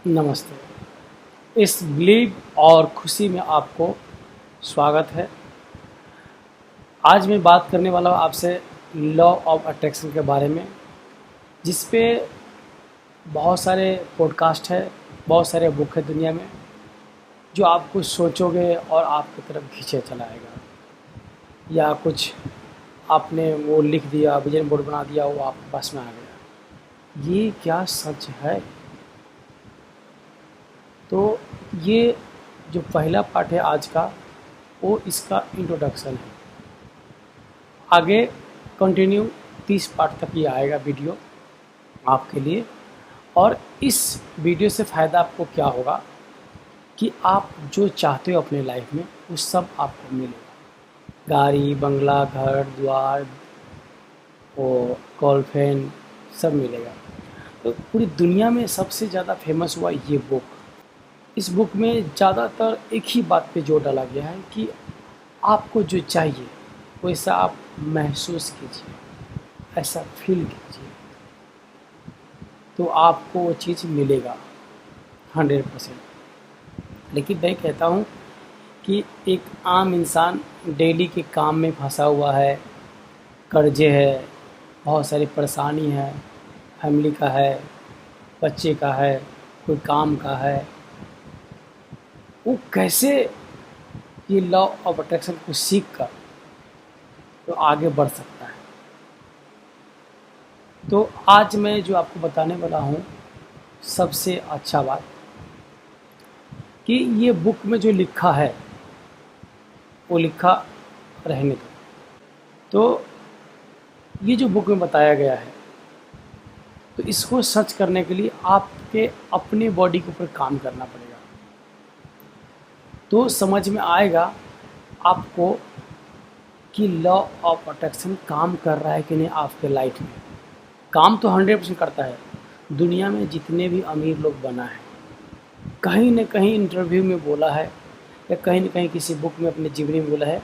नमस्ते। इस बिलीव और खुशी में आपको स्वागत है। आज मैं बात करने वाला हूँ आपसे लॉ ऑफ अट्रैक्शन के बारे में, जिस पे बहुत सारे पॉडकास्ट है, बहुत सारे बुक है दुनिया में, जो आप कुछ सोचोगे और आपकी तरफ खींचे चला आएगा, या कुछ आपने वो लिख दिया, विजन बोर्ड बना दिया, वो आपके पास में आ गया। ये क्या सच है? तो ये जो पहला पार्ट है आज का, वो इसका इंट्रोडक्शन है। आगे कंटिन्यू 30 पार्ट तक ये आएगा वीडियो आपके लिए। और इस वीडियो से फ़ायदा आपको क्या होगा कि आप जो चाहते हो अपने लाइफ में वो सब आपको मिलेगा। गाड़ी, बंगला, घर द्वार, वो गर्लफ्रेंड, सब मिलेगा। तो पूरी दुनिया में सबसे ज़्यादा फेमस हुआ ये बुक। इस बुक में ज़्यादातर एक ही बात पे जोर डाला गया है कि आपको जो चाहिए वैसा आप महसूस कीजिए, ऐसा फील कीजिए, तो आपको वो चीज़ मिलेगा 100%। लेकिन मैं कहता हूँ कि एक आम इंसान डेली के काम में फंसा हुआ है, कर्जे है, बहुत सारी परेशानी है, फैमिली का है, बच्चे का है, कोई काम का है, वो कैसे ये लॉ ऑफ अट्रैक्शन को सीख कर तो आगे बढ़ सकता है। तो आज मैं जो आपको बताने वाला हूँ, सबसे अच्छा बात कि ये बुक में जो लिखा है वो लिखा रहने दो। तो ये जो बुक में बताया गया है, तो इसको सच करने के लिए आपके अपने बॉडी के ऊपर काम करना पड़ेगा, तो समझ में आएगा आपको कि लॉ ऑफ अट्रैक्शन काम कर रहा है कि नहीं आपके लाइफ में। काम तो 100% करता है। दुनिया में जितने भी अमीर लोग बना है, कहीं न कहीं इंटरव्यू में बोला है या कहीं न कहीं किसी बुक में अपने जीवनी में बोला है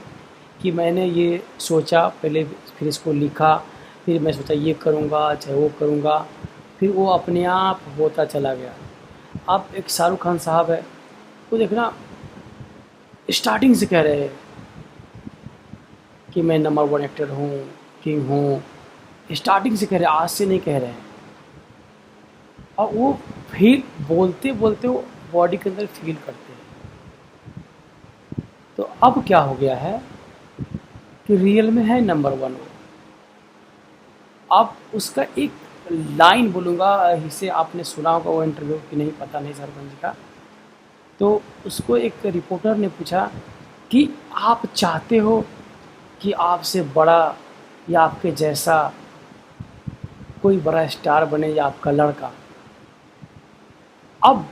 कि मैंने ये सोचा पहले, फिर इसको लिखा, फिर मैं सोचा ये करूँगा चाहे वो करूँगा, फिर वो अपने आप होता चला गया। आप एक शाहरुख खान साहब है, वो देखना स्टार्टिंग से कह रहे हैं कि मैं नंबर 1 एक्टर हूँ, किंग हूँ। स्टार्टिंग से कह रहे हैं, आज से नहीं कह रहे हैं। और वो फील बोलते बोलते वो बॉडी के अंदर फील करते हैं। तो अब क्या हो गया है कि रियल में है नंबर 1 वो। अब उसका एक लाइन बोलूँगा, इसे आपने सुना होगा वो इंटरव्यू कि नहीं पता नहीं सरपंच का। तो उसको एक रिपोर्टर ने पूछा कि आप चाहते हो कि आपसे बड़ा या आपके जैसा कोई बड़ा स्टार बने या आपका लड़का। अब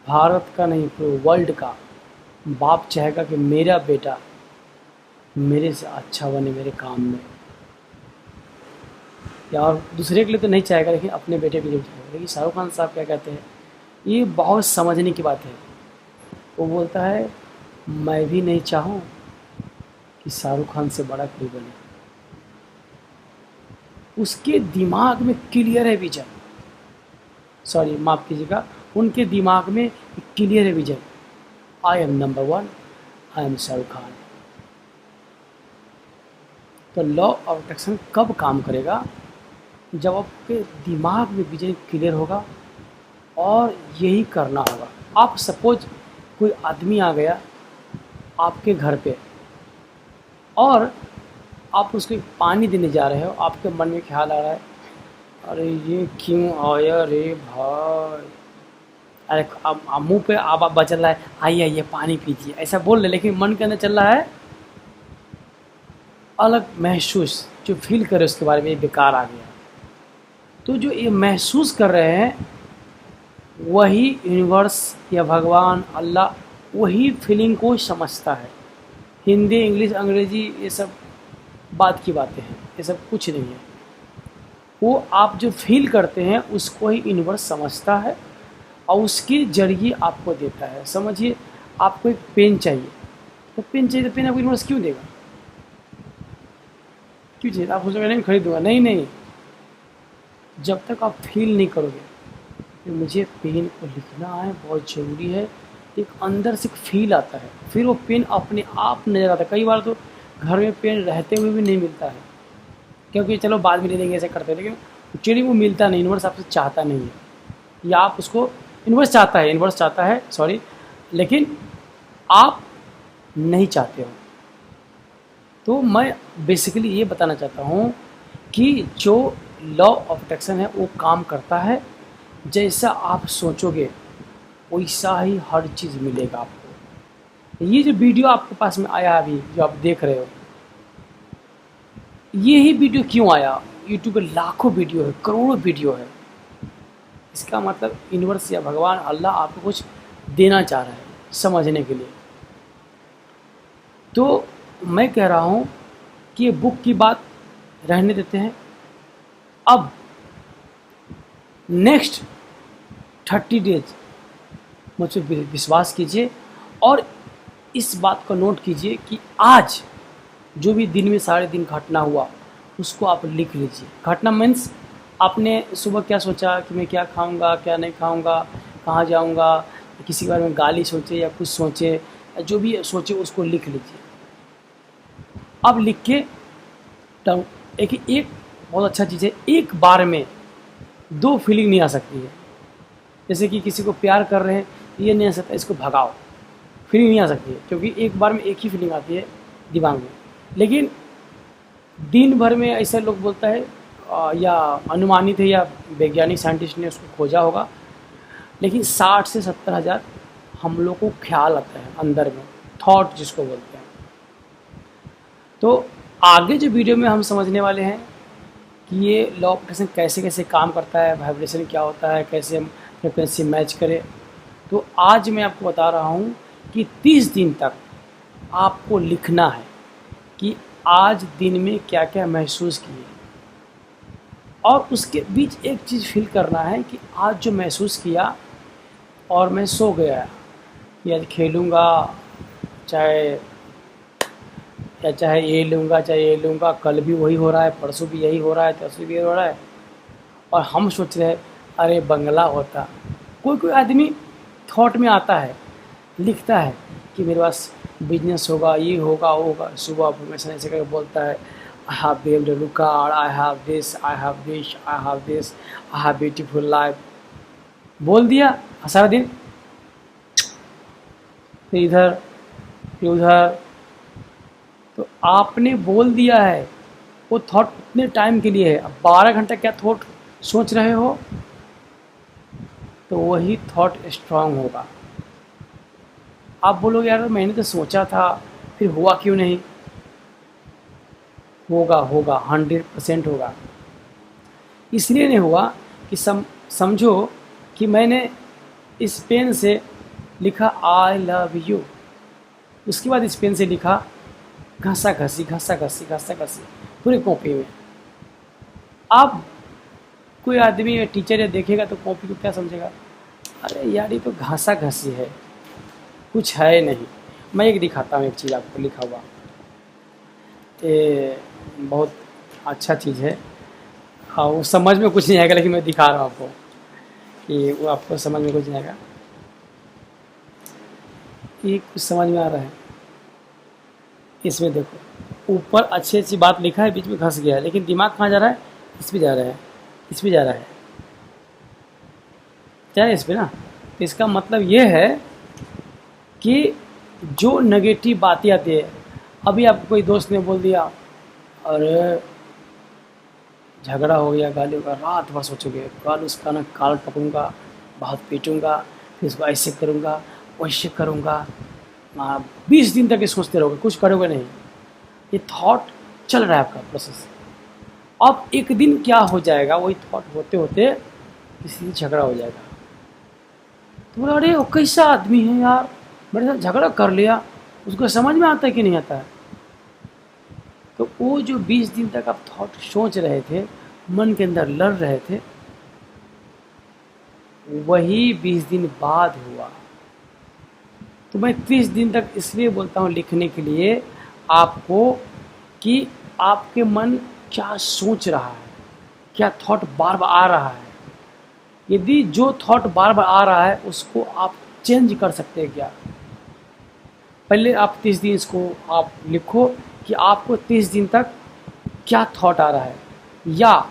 भारत का नहीं, पूरे वर्ल्ड का बाप चाहेगा कि मेरा बेटा मेरे से अच्छा बने मेरे काम में, या और दूसरे के लिए तो नहीं चाहेगा, लेकिन अपने बेटे के लिए चाहेगा। लेकिन शाहरुख खान साहब क्या कहते हैं, ये बहुत समझने की बात है। वो बोलता है मैं भी नहीं चाहूँ कि शाहरुख खान से बड़ा कोई बने। उसके दिमाग में क्लियर है विजन, सॉरी माफ़ कीजिएगा, उनके दिमाग में क्लियर है vision, I am number 1, I am Shahrukh Khan. तो लॉ ऑफ अट्रैक्शन कब काम करेगा? जब आपके दिमाग में विजन क्लियर होगा और यही करना होगा। आप सपोज कोई आदमी आ गया आपके घर पे और आप उसको पानी देने जा रहे हो, आपके मन में ख्याल आ रहा है, अरे ये क्यों आया रे भाई, अरे अब मुँह पे आप बचल रहा है, आइए आइए पानी पीजिए, ऐसा बोल रहे, लेकिन मन के अंदर चल रहा है अलग महसूस, जो फील करे उसके बारे में, ये बेकार आ गया। तो जो ये महसूस कर रहे हैं वही यूनिवर्स या भगवान अल्लाह वही फीलिंग को समझता है। हिंदी, इंग्लिश, अंग्रेजी ये सब बात की बातें हैं, ये सब कुछ नहीं है। वो आप जो फील करते हैं उसको ही यूनिवर्स समझता है और उसके जरिए आपको देता है। समझिए आपको एक पेन चाहिए, तो पेन चाहिए, तो पेन आपको यूनिवर्स क्यों देगा? क्यों चाहिए? आप सोचोगे नहीं खरीदूंगा, नहीं नहीं, जब तक आप फील नहीं करोगे कि मुझे पेन को लिखना है, बहुत ज़रूरी है। एक अंदर से एक फील आता है, फिर वो पेन अपने आप नज़र आता है। कई बार तो घर में पेन रहते हुए भी नहीं मिलता है, क्योंकि चलो बाद में ले लेंगे ऐसे करते हैं, लेकिन एक्चुअली वो मिलता नहीं, यूनिवर्स आपसे चाहता नहीं है, या आप उसको, यूनिवर्स चाहता है सॉरी, लेकिन आप नहीं चाहते हो। तो मैं बेसिकली ये बताना चाहता हूँ कि जो लॉ ऑफ अट्रैक्शन है वो काम करता है, जैसा आप सोचोगे वैसा ही हर चीज़ मिलेगा आपको। ये जो वीडियो आपके पास में आया अभी जो आप देख रहे हो, ये ही वीडियो क्यों आया? यूट्यूब पे लाखों वीडियो है, करोड़ों वीडियो है। इसका मतलब यूनिवर्स या भगवान अल्लाह आपको कुछ देना चाह रहा है समझने के लिए। तो मैं कह रहा हूँ कि ये बुक की बात रहने देते हैं। अब नेक्स्ट 30 डेज मुझ पर विश्वास कीजिए और इस बात को नोट कीजिए कि आज जो भी दिन में सारे दिन घटना हुआ उसको आप लिख लीजिए। घटना मीन्स आपने सुबह क्या सोचा कि मैं क्या खाऊंगा, क्या नहीं खाऊंगा, कहाँ जाऊंगा, किसी के बारे में गाली सोचे या कुछ सोचे, जो भी सोचे उसको लिख लीजिए। अब लिख के एक बहुत अच्छा चीज़ है, एक बार में 2 फीलिंग नहीं आ सकती है। जैसे कि किसी को प्यार कर रहे हैं, ये नहीं आ सकता इसको भगाओ, फीलिंग नहीं आ सकती है, क्योंकि एक बार में एक ही फीलिंग आती है दिमाग में। लेकिन दिन भर में ऐसा लोग बोलता है या अनुमानित है या वैज्ञानिक साइंटिस्ट ने उसको खोजा होगा, लेकिन 60 से 70 हज़ार हम लोग को ख्याल आता है अंदर में, थॉट जिसको बोलते हैं। तो आगे जो वीडियो में हम समझने वाले हैं कि ये लॉ ऑफ अट्रैक्शन कैसे कैसे काम करता है, वाइब्रेशन क्या होता है, कैसे हम फ्रिक्वेंसी मैच करें। तो आज मैं आपको बता रहा हूँ कि 30 दिन तक आपको लिखना है कि आज दिन में क्या क्या महसूस किए, और उसके बीच एक चीज़ फील करना है कि आज जो महसूस किया और मैं सो गया, या खेलूँगा चाहे ये लूँगा चाहे ये लूँगा, कल भी वही हो रहा है, परसों भी यही हो रहा है, तरसों भी यही हो रहा है, और हम सोच रहे हैं अरे बंगला होता। कोई कोई आदमी थॉट में आता है, लिखता है कि मेरे पास बिजनेस होगा, ये होगा वो होगा, सुबह हमेशा ऐसे करके बोलता है I have BMW car, I have this, I have this, I have this, I have beautiful life, बोल दिया सारा दिन, फिर इधर फिर उधर। तो आपने बोल दिया है, वो थॉट उतने टाइम के लिए है। अब 12 घंटा क्या थॉट सोच रहे हो, तो वही थॉट स्ट्रांग होगा। आप बोलोगे यार मैंने तो सोचा था, फिर हुआ क्यों नहीं? होगा 100% होगा। इसलिए नहीं हुआ कि समझो कि मैंने इस पेन से लिखा आई लव यू, उसके बाद इस पेन से लिखा घसा घसी पूरी कॉपी में। अब कोई आदमी या टीचर या देखेगा तो कॉपी को क्या समझेगा, अरे यार ये तो घसा घसी है, कुछ है नहीं। मैं एक दिखाता हूँ, एक चीज़ आपको लिखा हुआ, ये बहुत अच्छा चीज़ है। हाँ वो समझ में कुछ नहीं आएगा, लेकिन मैं दिखा रहा हूँ आपको कि वो आपको समझ में कुछ नहीं आएगा। ये कुछ समझ में आ रहा है? इसमें देखो ऊपर अच्छी अच्छी बात लिखा है, बीच में घस गया है, लेकिन दिमाग कहाँ जा रहा है? इस पे जा रहा है, इस पे जा रहा है, क्या है इस पे ना। तो इसका मतलब ये है कि जो नेगेटिव बातें आती है, अभी आपको कोई दोस्त ने बोल दिया अरे झगड़ा हो गया, गाली होगा, रात भर सोचोगे कल उसका ना काल पकड़ूंगा, बहुत पीटूंगा, फिर उसको ऐसे करूंगा वैसे करूंगा, 20 दिन तक ये सोचते रहोगे, कुछ करोगे नहीं। ये थॉट चल रहा है आपका प्रोसेस। अब एक दिन क्या हो जाएगा, वही थॉट होते होते किसी से झगड़ा हो जाएगा। तो बोला अरे वो कैसा आदमी है यार, मेरे साथ झगड़ा कर लिया, उसको समझ में आता है कि नहीं आता है। तो वो जो 20 दिन तक आप थॉट सोच रहे थे, मन के अंदर लड़ रहे थे, वही 20 दिन बाद हुआ। तो मैं 30 दिन तक इसलिए बोलता हूँ लिखने के लिए आपको, कि आपके मन क्या सोच रहा है, क्या थॉट बार बार आ रहा है, यदि जो थॉट बार बार आ रहा है उसको आप चेंज कर सकते हैं क्या? पहले आप 30 दिन इसको आप लिखो कि आपको 30 दिन तक क्या थॉट आ रहा है, या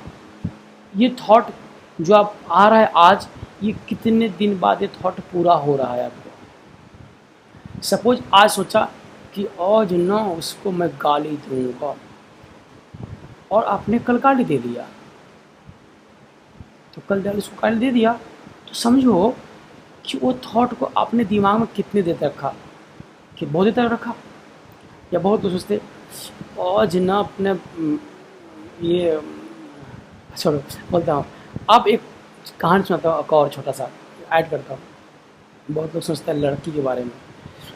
ये थॉट जो आप आ रहा है आज, ये कितने दिन बाद ये थॉट पूरा हो रहा है आपको। सपोज आज सोचा कि आज ना उसको मैं गाली दूंगा, और आपने कल गाली दे दिया, तो कल जब उसको गाली दे दिया तो समझो कि वो थॉट को आपने दिमाग में कितने देर तक रखा, कि बहुत देर तक रखा। या बहुत लोग सोचते आज ना अपने ये छोड़ो, बोलता हूँ। अब एक कहानी सुनाता हूँ, एक और छोटा सा ऐड करता हूँ। बहुत लोग सोचते हैं लड़की के बारे में,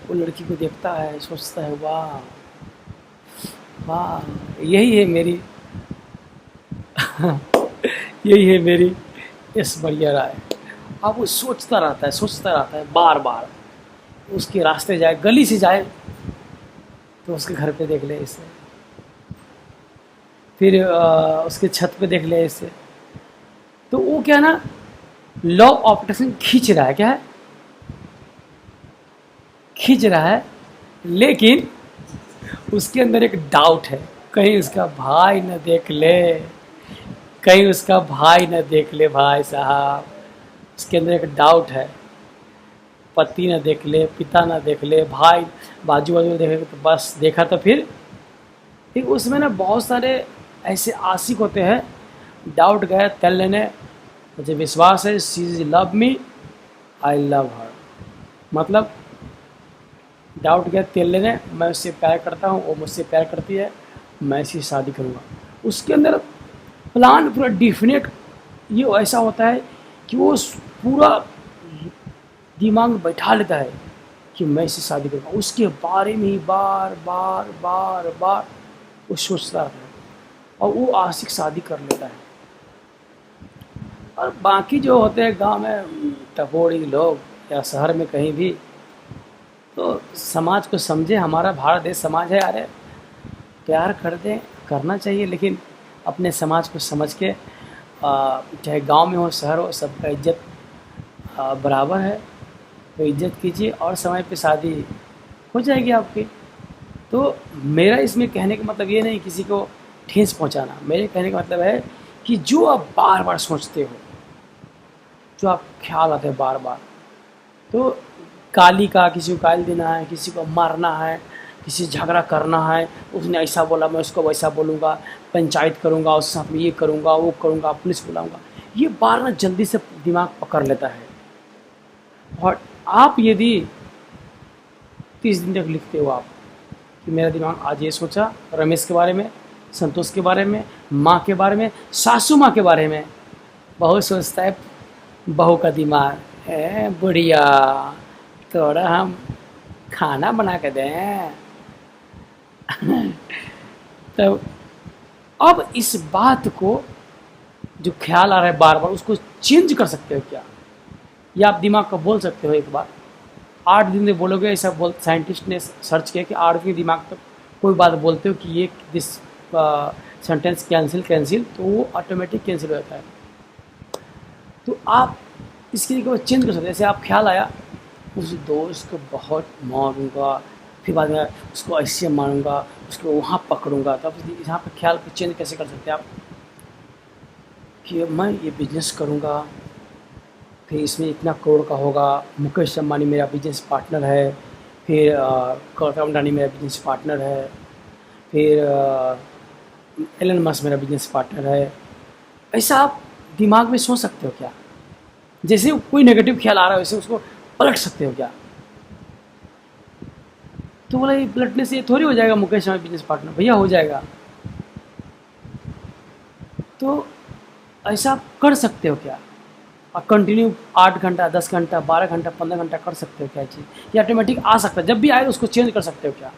वो लड़की को देखता है, सोचता है वाह वाह यही है मेरी यही है मेरी ऐश्वर्या राय। अब वो सोचता रहता है बार बार। उसके रास्ते जाए, गली से जाए तो उसके घर पे देख ले इसे, फिर उसके छत पे देख ले इसे। तो वो क्या है ना, लॉ ऑफ अट्रैक्शन खींच रहा है, क्या है, खींच रहा है, लेकिन उसके अंदर एक डाउट है, कहीं उसका भाई न देख ले, कहीं उसका भाई न देख ले। भाई साहब, उसके अंदर एक डाउट है, पति न देख ले, पिता न देख ले, भाई बाजू बाजू देखे तो बस देखा तो फिर उसमें ना बहुत सारे ऐसे आशिक होते हैं। डाउट गया तेल लेने, मुझे विश्वास है she is love me, I love हर। मतलब डाउट गया तेल लेने, मैं उससे प्यार करता हूँ, वो मुझसे प्यार करती है, मैं इससे शादी करूँगा। उसके अंदर प्लान पूरा डिफिनेट ये ऐसा होता है कि वो पूरा दिमाग में बैठा लेता है कि मैं इससे शादी करूँगा। उसके बारे में ही बार बार बार बार वो सोचता है, और वो आशिक शादी कर लेता है। और बाकी जो होते हैं गांव में टपोरी लोग या शहर में कहीं भी, तो समाज को समझे, हमारा भारत देश समाज है, अरे प्यार कर दें, करना चाहिए, लेकिन अपने समाज को समझ के चाहे गांव में हो शहर हो, सबका इज्जत बराबर है, तो इज्जत कीजिए और समय पे शादी हो जाएगी आपकी। तो मेरा इसमें कहने का मतलब ये नहीं किसी को ठेस पहुंचाना, मेरे कहने का मतलब है कि जो आप बार बार सोचते हो, जो आप ख्याल आते हैं बार बार, तो गाली का, किसी को गाली देना है, किसी को मारना है, किसी से झगड़ा करना है, उसने ऐसा बोला मैं उसको वैसा बोलूँगा, पंचायत करूँगा, उसके साथ में ये करूँगा, वो करूँगा, पुलिस बुलाऊँगा, ये बार ना जल्दी से दिमाग पकड़ लेता है। और आप यदि 30 दिन तक लिखते हो आप कि मेरा दिमाग आज ये सोचा रमेश के बारे में, संतोष के बारे में, माँ के बारे में, सासू माँ के बारे में, बहुत सोचता है बहू का दिमाग है, बढ़िया थोड़ा हम खाना बना के दें तो अब इस बात को जो ख्याल आ रहा है बार बार, उसको चेंज कर सकते हो क्या? या आप दिमाग को बोल सकते हो एक बार 8 दिन में बोलोगे, ऐसा बोल साइंटिस्ट ने सर्च किया कि 8 दिन दिमाग तक कोई बात बोलते हो कि ये दिस सेंटेंस कैंसिल, तो वो ऑटोमेटिक कैंसिल हो जाता है। तो आप इसके लिए चेंज कर सकते हैं। जैसे आप ख्याल आया उस दोस्त को बहुत मारूंगा, फिर बाद में उसको ऐसे मारूंगा, उसको वहाँ पकड़ूंगा, तो आप यहाँ पर ख्याल को चेंज कैसे कर सकते हैं आप कि मैं ये बिजनेस करूँगा, फिर इसमें इतना करोड़ का होगा, मुकेश अंबानी मेरा बिजनेस पार्टनर है, फिर गौतम अडानी मेरा बिजनेस पार्टनर है, फिर एलन मस्क मेरा बिजनेस पार्टनर है। ऐसा आप दिमाग में सोच सकते हो क्या? जैसे कोई नेगेटिव ख्याल आ रहा है वैसे उसको पलट सकते हो क्या? तो बोला ये पलटने से थोड़ी हो जाएगा मुकेश अंबानी बिजनेस पार्टनर, भैया हो जाएगा। तो ऐसा आप कर सकते हो क्या? आप कंटिन्यू 8 घंटा, 10 घंटा, 12 घंटा, 15 घंटा कर सकते हो क्या चीज़? ये ऑटोमेटिक आ सकता है, जब भी आए उसको चेंज कर सकते हो क्या?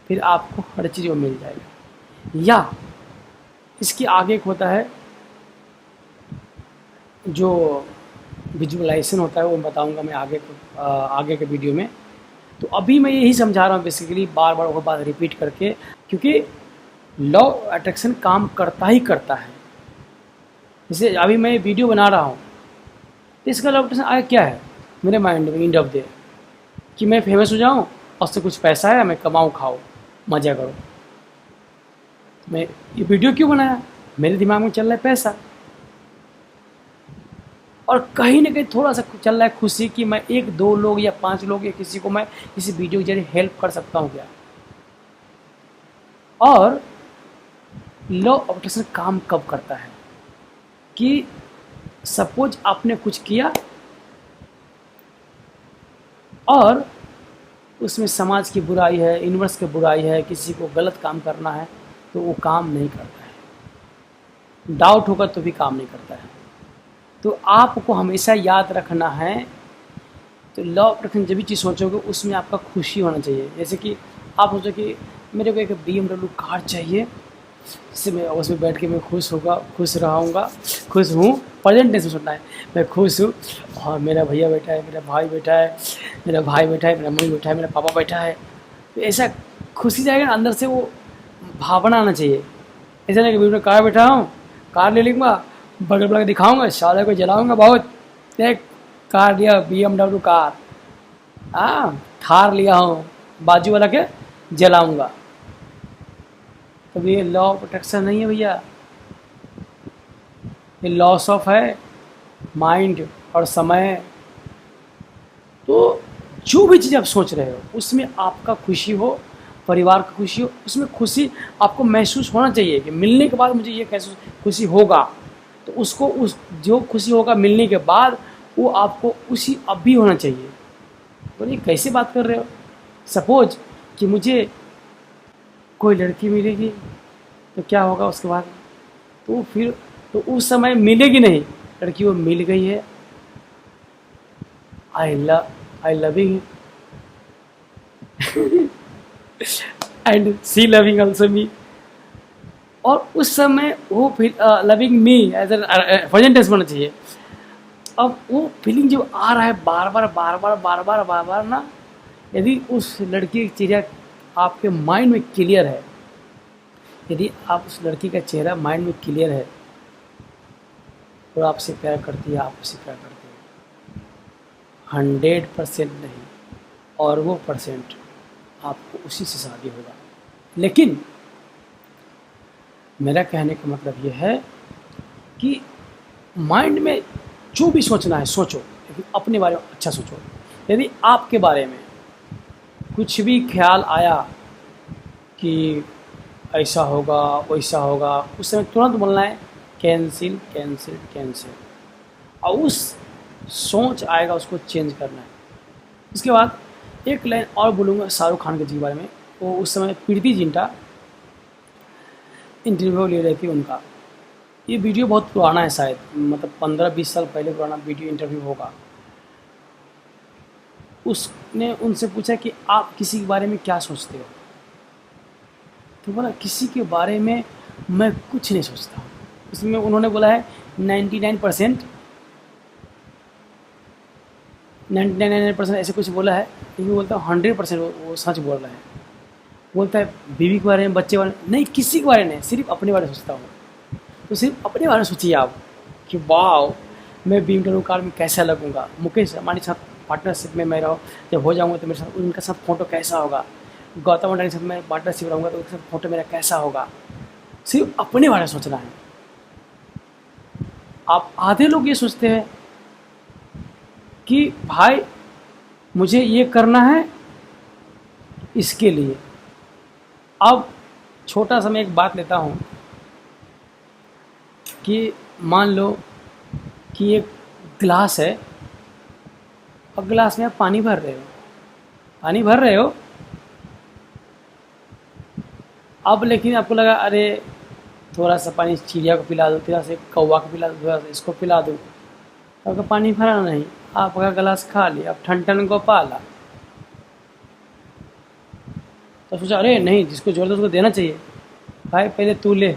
फिर आपको हर चीज़ वो मिल जाएगा। या इसके आगे एक होता है जो विजुअलाइजेशन होता है, वो बताऊंगा मैं आगे के वीडियो में। तो अभी मैं यही समझा रहा हूँ बेसिकली, बार बार वो बात रिपीट करके, क्योंकि लॉ अट्रैक्शन काम करता ही करता है। जैसे अभी मैं वीडियो बना रहा हूँ, तो इसका लॉपटेशन आया क्या है मेरे माइंड में एंड ऑफ डे, कि मैं फेमस हो जाऊँ और उससे कुछ पैसा है, मैं कमाऊँ, खाऊँ, मज़ा करूँ। मैं ये वीडियो क्यों बनाया? मेरे दिमाग में चल रहा है पैसा, और कहीं ना कहीं थोड़ा सा चल रहा है खुशी कि मैं 1-2 लोग या 5 लोग या किसी को मैं इसी वीडियो के जरिए हेल्प कर सकता हूँ क्या। और लॉ ऑफ अट्रैक्शन काम कब करता है कि सपोज आपने कुछ किया और उसमें समाज की बुराई है, यूनिवर्स की बुराई है, किसी को गलत काम करना है, तो वो काम नहीं करता है। डाउट होगा तो भी काम नहीं करता है। तो आपको हमेशा याद रखना है, तो लॉ ऑफ अट्रैक्शन जब भी चीज़ सोचोगे उसमें आपका खुशी होना चाहिए। जैसे कि आप सोचो कि मेरे को एक BMW कार चाहिए, जिससे मैं उसमें बैठ के मैं खुश रहूँगा, खुश हूँ, प्रेजेंट टेंस में सोचना है, मैं खुश हूँ और मेरा भैया बैठा है, मेरा भाई बैठा है, मेरा मम्मी बैठा है, मेरा पापा बैठा है। तो ऐसा खुशी जाएगा ना अंदर से, वो भावना आना चाहिए। ऐसा नहीं कि मैं कार बैठा हूँ, कार ले लूँगा, बगल बगल दिखाऊँगा, साले को जलाऊँगा बहुत, देख कार लिया BMW कार, हाँ थार लिया हूँ, बाजू वाला के जलाऊँगा। तो ये लॉ ऑफ अट्रैक्शन नहीं है भैया, ये लॉस ऑफ है माइंड और समय। तो जो भी चीज़ आप सोच रहे हो उसमें आपका खुशी हो, परिवार की खुशी हो, उसमें खुशी आपको महसूस होना चाहिए कि मिलने के बाद मुझे ये कैसे खुशी होगा। तो उसको उस जो खुशी होगा मिलने के बाद वो आपको उसी अब भी होना चाहिए। बोलिए कैसे बात कर रहे हो? सपोज कि मुझे कोई लड़की मिलेगी तो क्या होगा उसके बाद? तो फिर तो उस समय मिलेगी नहीं लड़की, वो मिल गई है, I loving and she loving also me. और उस समय वो loving me as an present tense होना चाहिए। अब वो फीलिंग जो आ रहा है बार बार ना, यदि उस लड़की की चेहरा आपके माइंड में क्लियर है, यदि आप उस लड़की का चेहरा माइंड में क्लियर है और आपसे प्यार करती है, आप उससे प्यार करते हैं 100% नहीं, और वो परसेंट आपको उसी से शादी होगा। लेकिन मेरा कहने का मतलब ये है कि माइंड में जो भी सोचना है सोचो, लेकिन अपने बारे में अच्छा सोचो। यदि आपके बारे में कुछ भी ख्याल आया कि ऐसा होगा वैसा होगा, उस समय तुरंत बोलना है कैंसिल कैंसिल कैंसिल, और उस सोच आएगा उसको चेंज करना है। उसके बाद एक लाइन और बोलूँगा शाहरुख खान के जी बारे में। वो उस समय प्रीति जिंटा इंटरव्यू ले रही थी उनका, ये वीडियो बहुत पुराना है, शायद मतलब 15-20 साल पहले पुराना वीडियो इंटरव्यू होगा। उसने उनसे पूछा कि आप किसी के बारे में क्या सोचते हो? तो बोला किसी के बारे में मैं कुछ नहीं सोचता। उसमें उन्होंने बोला है 99% ऐसे कुछ बोला है, लेकिन बोलता है 100% वो सच बोल रहा है। बोलता है बीवी के बारे में, बच्चे बारे में नहीं, किसी के बारे में, सिर्फ अपने बारे में सोचता हूँ। तो सिर्फ अपने बारे में सोचिए आप कि वाह मैं BMW कार में कैसा लगूंगा, मुकेश अंबानी के साथ पार्टनरशिप में मैं रहूँ, जब हो जाऊँगा तो मेरे साथ उनका साथ फ़ोटो कैसा होगा, गौतम अडानी के साथ मैं पार्टनरशिप रहूँगा तो उनके साथ फ़ोटो मेरा कैसा होगा। सिर्फ अपने बारे में सोचना है। आप आधे लोग ये सोचते हैं कि भाई मुझे ये करना है इसके लिए। अब छोटा सा मैं एक बात लेता हूँ कि मान लो कि एक गिलास है और गिलास में आप पानी भर रहे हो, अब लेकिन आपको लगा अरे थोड़ा सा पानी चिड़िया को पिला दो, थोड़ा सा कौवा को पिला दो, थोड़ा सा इसको पिला दो, आपका पानी भरा नहीं, आपका गिलास खाली, अब ठन को पाला। तो सोचा अरे नहीं, जिसको ज़रूरत है उसको देना चाहिए, भाई पहले तू ले।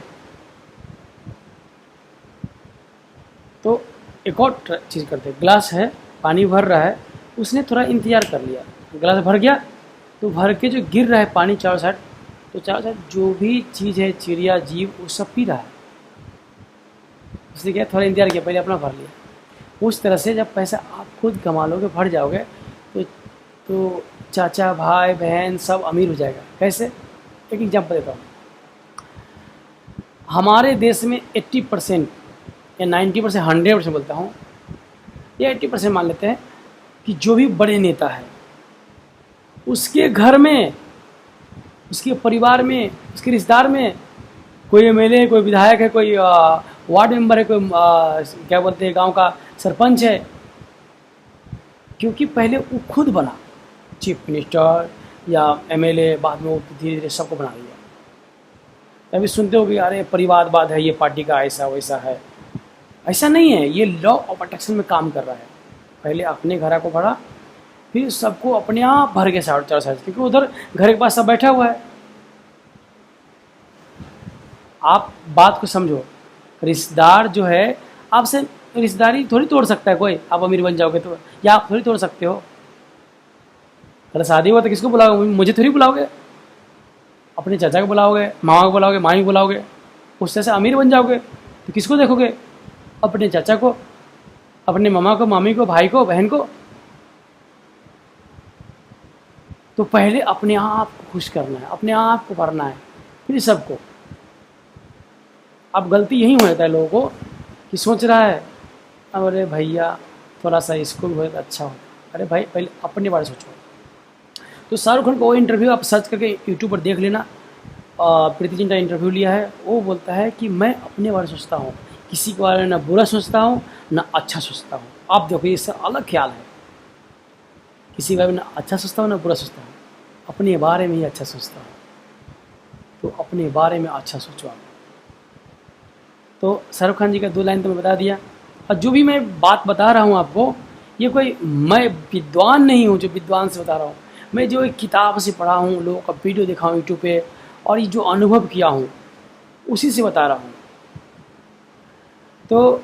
तो एक और चीज़ करते, गिलास है, पानी भर रहा है, उसने थोड़ा इंतज़ार कर लिया, गिलास भर गया, तो भर के जो गिर रहा है पानी चारों साइड, तो चारों साइड जो भी चीज़ है, चिड़िया जीव, वो सब पी रहा है। उसने क्या थोड़ा इंतजार किया, पहले अपना भर लिया। उस तरह से जब पैसा आप खुद कमा लोगे, भर जाओगे, तो चाचा, भाई, बहन सब अमीर हो जाएगा। कैसे? एक एग्जाम्पल देता हूँ। हमारे देश में 80% या 90%, 100% बोलता हूँ, या 80% मान लेते हैं कि जो भी बड़े नेता है उसके घर में, उसके परिवार में, उसके रिश्तेदार में कोई एमएलए, कोई विधायक है, कोई वार्ड मेंबर है, कोई क्या बोलते हैं गांव का सरपंच है। क्योंकि पहले वो खुद बना चीफ मिनिस्टर या एमएलए, बाद में वो धीरे धीरे सबको बना लिया। अभी सुनते हो कि अरे परिवारवाद है, ये पार्टी का ऐसा वैसा है। ऐसा नहीं है, ये लॉ ऑफ अट्रैक्शन में काम कर रहा है। पहले अपने घर को भरा, फिर सबको अपने आप भर के साथ चढ़ सकते, क्योंकि उधर घर के पास सब बैठा हुआ है। आप बात को समझो, रिश्तेदार जो है आपसे रिश्तेदारी थोड़ी तोड़ सकता है कोई। आप अमीर बन जाओगे तो, या आप थोड़ी तोड़ सकते हो। अगर शादी हुआ तो किसको बुलाओगे? मुझे थोड़ी बुलाओगे। अपने चाचा को बुलाओगे, मामा को बुलाओगे, मामी को बुलाओगे। उस तरह से अमीर बन जाओगे तो किसको देखोगे? अपने चाचा को, अपने मामा को, मामी को, भाई को, बहन को। तो पहले अपने आप को खुश करना है, अपने आप को भरना है, फिर सबको। अब गलती यही हो जाता है लोगों को कि सोच रहा है अरे भैया थोड़ा सा इसको भी हो तो अच्छा हो। अरे भाई पहले अपने बारे में सोचो। तो शाहरुख खान का वो इंटरव्यू आप सर्च करके यूट्यूब पर देख लेना। प्रीति जिंटा इंटरव्यू लिया है, वो बोलता है कि मैं अपने बारे में सोचता हूँ, किसी के बारे में ना बुरा सोचता हूँ ना अच्छा सोचता हूँ। आप देखो ये इससे अलग ख्याल है। किसी के बारे में ना अच्छा सोचता हूँ ना बुरा सोचता हूँ, अपने बारे में ही अच्छा सोचता हूँ। तो अपने बारे में अच्छा सोचो आप। तो शाहरुख खान जी का 2 लाइन तो मैं बता दिया। और जो भी मैं बात बता रहा हूँ आपको, ये कोई मैं विद्वान नहीं हूँ जो विद्वान से बता रहा हूँ। मैं जो एक किताब से पढ़ा हूँ, लोगों का वीडियो देखा हूँ यूट्यूब पे, और ये जो अनुभव किया हूँ उसी से बता रहा हूँ। तो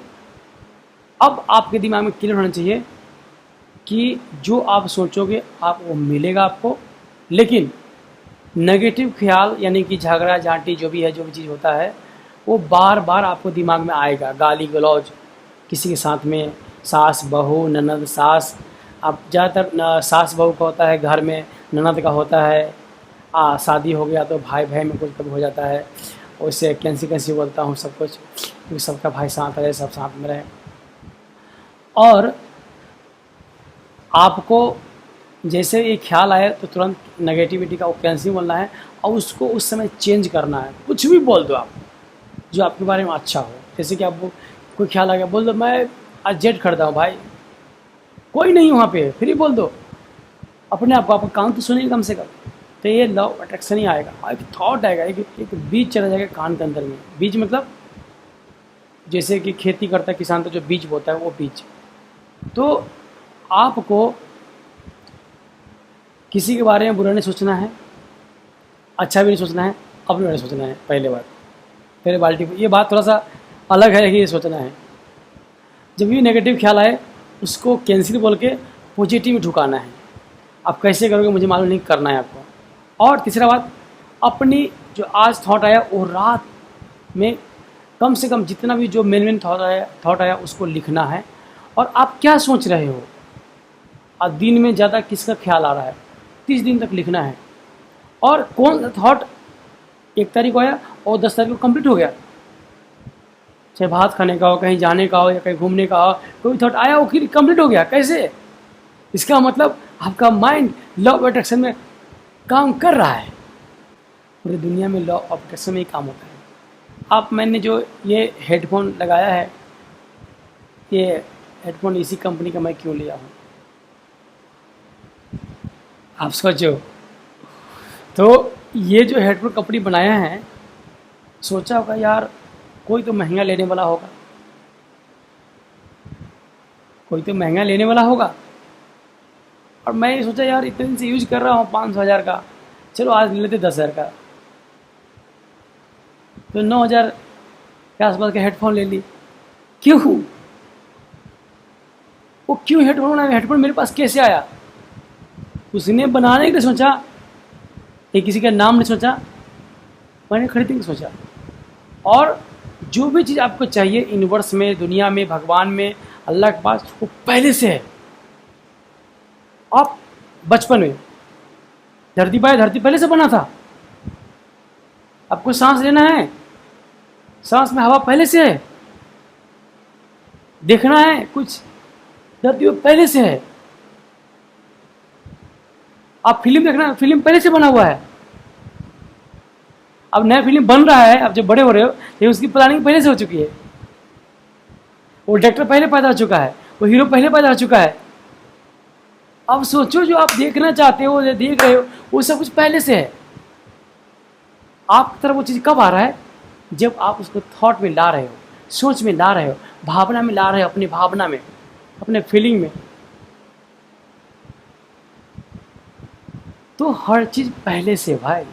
अब आपके दिमाग में क्लियर होना चाहिए कि जो आप सोचोगे आपको मिलेगा आपको। लेकिन नेगेटिव ख्याल यानी कि झगड़ा झांटी जो भी है, जो भी चीज़ होता है, वो बार बार आपको दिमाग में आएगा। गाली गलौज किसी के साथ में, सास बहू, ननद सास। अब ज़्यादातर सास बहू का होता है घर में, ननद का होता है। शादी हो गया तो भाई भाई में कुछ कभी हो जाता है। उससे कैंसी बोलता हूँ सब कुछ, क्योंकि सबका भाई साथ रहे, सब साथ में रहे। और आपको जैसे ये ख्याल आए तो तुरंत नेगेटिविटी का वो कैंसिल बोलना है, और उसको उस समय चेंज करना है। कुछ भी बोल दो आप जो आपके बारे में अच्छा हो। जैसे कि आपको कोई ख्याल आ गया, बोल दो मैं आज जेट खरीदा हूँ भाई, कोई नहीं वहाँ पे, फिर ही बोल दो अपने आप को। आपका कान तो सुनेगा कम से कम। तो ये लव अट्रैक्शन ही आएगा। एक थॉट आएगा, एक बीज चला जाएगा कान के अंदर में। बीज मतलब जैसे कि खेती करता है किसान, तो जो बीज बोता है वो बीज। तो आपको किसी के बारे में बुरा नहीं सोचना है, अच्छा भी नहीं सोचना है, अपने बारे में सोचना है। पहले बाल्टी ये बात थोड़ा सा अलग है कि ये सोचना है। जब भी नेगेटिव ख्याल आए उसको कैंसिल बोल के पॉजिटिव में ढुकाना है। आप कैसे करोगे मुझे मालूम नहीं, करना है आपको। और तीसरा बात, अपनी जो आज थॉट आया वो रात में कम से कम जितना भी जो मेन थॉट आया उसको लिखना है। और आप क्या सोच रहे हो, आज दिन में ज़्यादा किसका ख्याल आ रहा है, 30 दिन तक लिखना है। और कौन थॉट 1 तारीख को आया और 10 तारीख को कंप्लीट हो गया, चाहे भात खाने का हो, कहीं जाने का हो, या कहीं घूमने का हो, कोई थॉट आया वो फिर कंप्लीट हो गया। कैसे? इसका मतलब आपका माइंड लॉ ऑफ अट्रैक्शन में काम कर रहा है। पूरी दुनिया में लॉ ऑफ अट्रैक्शन में ही काम होता है। आप मैंने जो ये हेडफोन लगाया है, ये हेडफोन इसी कंपनी का मैं क्यों लिया हूँ आप सोचो। तो ये जो हेडफोन कंपनी बनाया है, सोचा होगा यार कोई तो महंगा लेने वाला होगा, कोई तो महंगा लेने वाला होगा। और मैं सोचा यार इतने दिन से यूज कर रहा हूँ 500-1000 का, चलो आज ले लेते 10,000 का। तो 9,000 के आसपास का हेडफोन ले ली। क्यों? वो क्यों हेडफोन बनाया? हेडफोन मेरे पास कैसे आया? उसने बनाने के लिए सोचा, ये किसी का नाम नहीं सोचा, मैंने खरीदने की सोचा। और जो भी चीज़ आपको चाहिए यूनिवर्स में, दुनिया में, भगवान में, अल्लाह के पास, वो पहले से है। आप बचपन में धरती पहले से बना था। आपको सांस लेना है, सांस में हवा पहले से है। देखना है कुछ, धरती पहले से है। आप फिल्म देखना, फिल्म पहले से बना हुआ है। अब नया फिल्म बन रहा है, अब जब बड़े हो रहे हो, लेकिन उसकी प्लानिंग पहले से हो चुकी है। वो डायरेक्टर पहले पैदा हो चुका है, वो हीरो पहले पैदा हो चुका है। अब सोचो जो आप देखना चाहते हो, देख रहे हो, वो सब कुछ पहले से है। आपकी तरफ वो चीज़ कब आ रहा है? जब आप उसको थॉट में ला रहे हो, सोच में ला रहे हो, भावना में ला रहे हो, अपनी भावना में, अपने फीलिंग में। तो हर चीज़ पहले से भाई।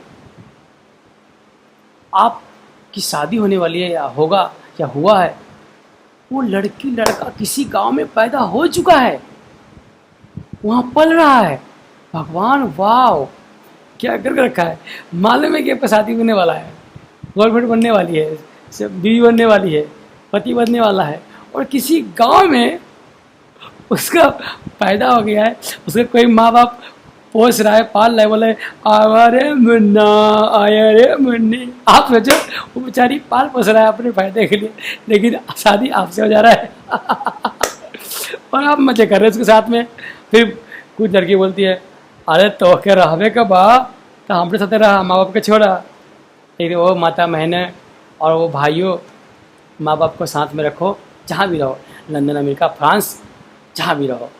आपकी शादी होने वाली है या होगा या हुआ है, वो लड़की लड़का किसी गांव में पैदा हो चुका है, वहाँ पल रहा है। भगवान वाह, क्या कर रखा है। मालूम है कि आपका शादी होने वाला है, गर्लफ्रेंड बनने वाली है, बीवी बनने वाली है, पति बनने वाला है, और किसी गांव में उसका पैदा हो गया है। उसका कोई माँ बाप पोस रहा है, पाल रहा है, बोले आवा रे मुन्ना, आया रे मुन्नी। आप सोचो वो बेचारी पाल पोस रहा है अपने फायदे के लिए, लेकिन शादी आपसे हो जा रहा है और आप मजे कर रहे हैं उसके साथ में। फिर कुछ लड़की बोलती है, अरे तो क्या रहवे का बा, तो हमारे साथ रहा, माँ बाप के छोड़ा। लेकिन वो माता बहने और वो भाइयों, माँ बाप को साथ में रखो, जहाँ भी रहो, लंदन, अमेरिका, फ्रांस, जहाँ भी रहो।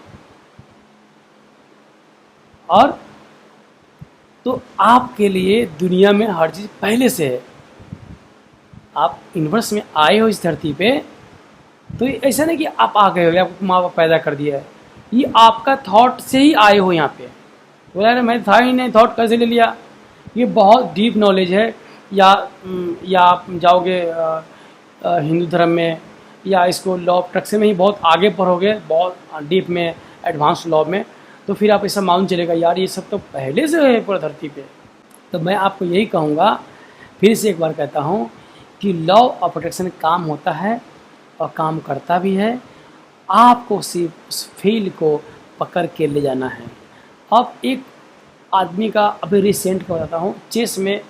और तो आपके लिए दुनिया में हर चीज़ पहले से है। आप यूनिवर्स में आए हो इस धरती पे, तो ऐसा नहीं कि आप आ गए हो या आपको माँ बाप पैदा कर दिया है। ये आपका थॉट से ही आए हो यहाँ पे। बोला अरे मैं था ही नहीं, थॉट कैसे ले लिया। ये बहुत डीप नॉलेज है। या आप जाओगे हिंदू धर्म में, या इसको लॉ ऑफ अट्रैक्शन में ही बहुत आगे पढ़ोगे, बहुत डीप में, एडवांस लॉ में, तो फिर आप ऐसा मालूम चलेगा यार ये सब तो पहले से है पूरा धरती पे। तो मैं आपको यही कहूँगा, फिर से एक बार कहता हूँ कि लॉ ऑफ अट्रैक्शन काम होता है और काम करता भी है। आपको सिर्फ उस फील्ड को पकड़ के ले जाना है। अब एक आदमी का अभी रिसेंट का बताता हूँ, चेस में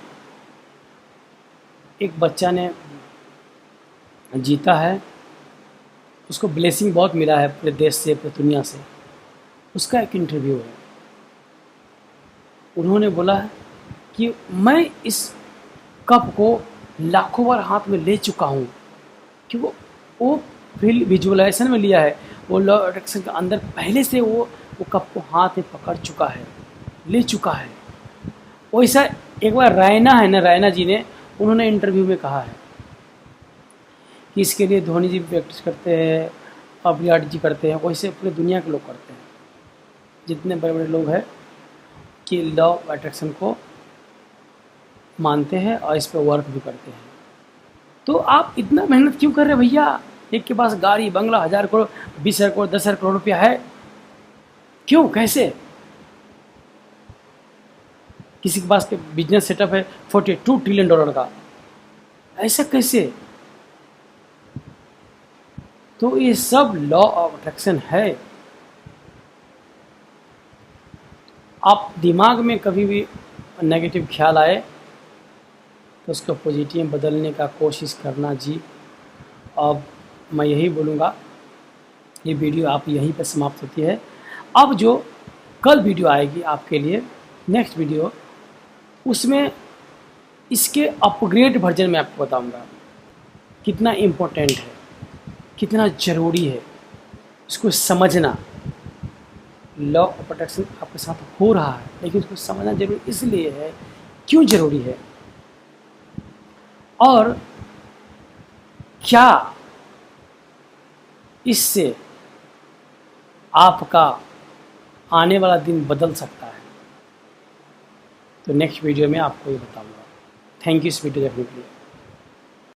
एक बच्चा ने जीता है, उसको ब्लेसिंग बहुत मिला है पूरे देश से, पूरी दुनिया से। उसका एक इंटरव्यू है, उन्होंने बोला है कि मैं इस कप को लाखों बार हाथ में ले चुका हूँ, कि वो फील विजुअलाइजेशन में लिया है, वो लॉ ऑफ अट्रैक्शन के अंदर पहले से वो कप को हाथ में पकड़ चुका है, ले चुका है। वैसा एक बार रैना जी ने, उन्होंने इंटरव्यू में कहा है कि इसके लिए धोनी जी प्रैक्टिस करते हैं, अब विराट जी करते हैं, वैसे पूरे दुनिया के लोग करते हैं, जितने बड़े बड़े लोग हैं कि लॉ ऑफ अट्रैक्शन को मानते हैं और इस पर वर्क भी करते हैं। तो आप इतना मेहनत क्यों कर रहे हैं भैया? एक के पास गाड़ी, बंगला, 1000 करोड़, 20,000 करोड़, 10,000 करोड़ रुपया है, क्यों, कैसे? किसी के पास बिजनेस सेटअप है $42 ट्रिलियन का, ऐसा कैसे? तो ये सब लॉ ऑफ अट्रैक्शन है। आप दिमाग में कभी भी नेगेटिव ख्याल आए तो उसको पॉजिटिव में बदलने का कोशिश करना जी। अब मैं यही बोलूँगा, ये वीडियो आप यहीं पर समाप्त होती है। अब जो कल वीडियो आएगी आपके लिए, नेक्स्ट वीडियो, उसमें इसके अपग्रेड वर्जन में आपको बताऊँगा कितना इम्पोर्टेंट है, कितना ज़रूरी है इसको समझना। लॉ ऑफ अट्रैक्शन आपके साथ हो रहा है, लेकिन उसको समझना जरूरी इसलिए है, क्यों ज़रूरी है, और क्या इससे आपका आने वाला दिन बदल सकता है। तो नेक्स्ट वीडियो में आपको ये बताऊंगा। थैंक यू इस वीडियो देखने के लिए।